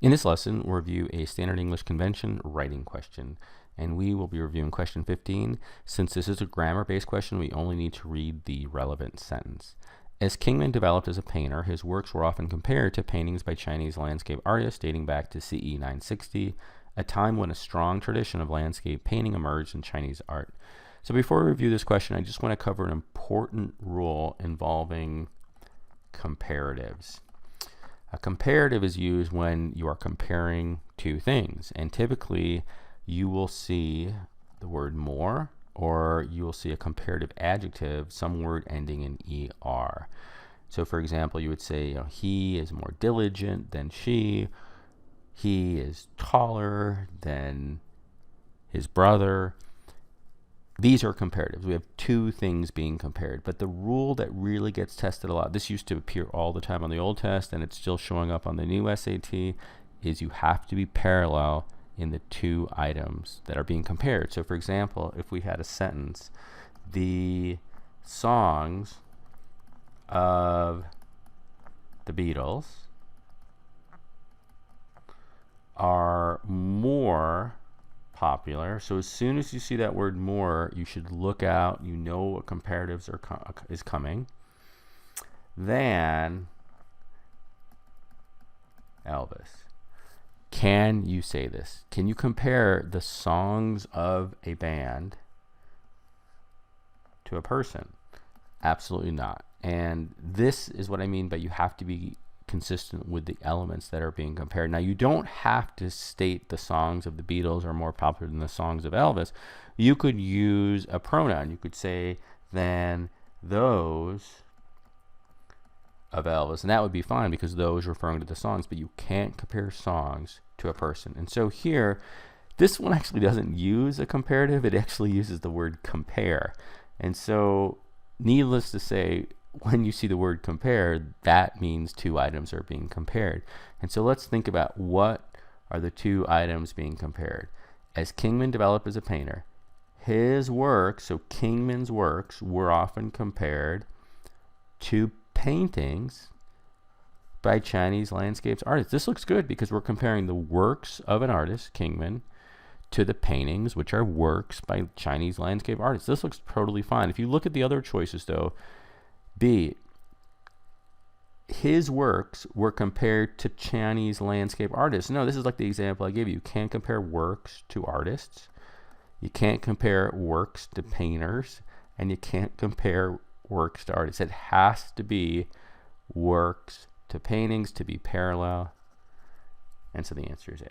In this lesson, we'll review a standard English convention writing question, and we will be reviewing question 15. Since this is a grammar-based question, we only need to read the relevant sentence. As Kingman developed as a painter, his works were often compared to paintings by Chinese landscape artists dating back to CE 960, a time when a strong tradition of landscape painting emerged in Chinese art. So before we review this question, I just want to cover an important rule involving comparatives. A comparative is used when you are comparing two things, and typically you will see the word more, or you will see a comparative adjective, some word ending in ER. So for example, you would say, he is more diligent than she, he is taller than his brother. These are comparatives. We have two things being compared, but the rule that really gets tested a lot, this used to appear all the time on the old test and it's still showing up on the new SAT, is you have to be parallel in the two items that are being compared. So for example, if we had a sentence, the songs of the Beatles are more popular. So as soon as you see that word more, you should look out. You know what comparatives is coming. Than Elvis. Can you say this? Can you compare the songs of a band to a person? Absolutely not. And this is what I mean by you have to be consistent with the elements that are being compared. Now, you don't have to state the songs of the Beatles are more popular than the songs of Elvis. You could use a pronoun. You could say than those of Elvis, and that would be fine because those are referring to the songs, but you can't compare songs to a person. And so here, this one actually doesn't use a comparative. It actually uses the word compare. And so, needless to say, when you see the word compare, that means two items are being compared. And so let's think about what are the two items being compared. As Kingman developed as a painter, his works, so Kingman's works, were often compared to paintings by Chinese landscapes artists. This looks good because we're comparing the works of an artist, Kingman, to the paintings, which are works by Chinese landscape artists. This looks totally fine. If you look at the other choices, though, B, his works were compared to Chinese landscape artists. No, this is like the example I gave you. You can't compare works to artists. You can't compare works to painters. And you can't compare works to artists. It has to be works to paintings to be parallel. And so the answer is A.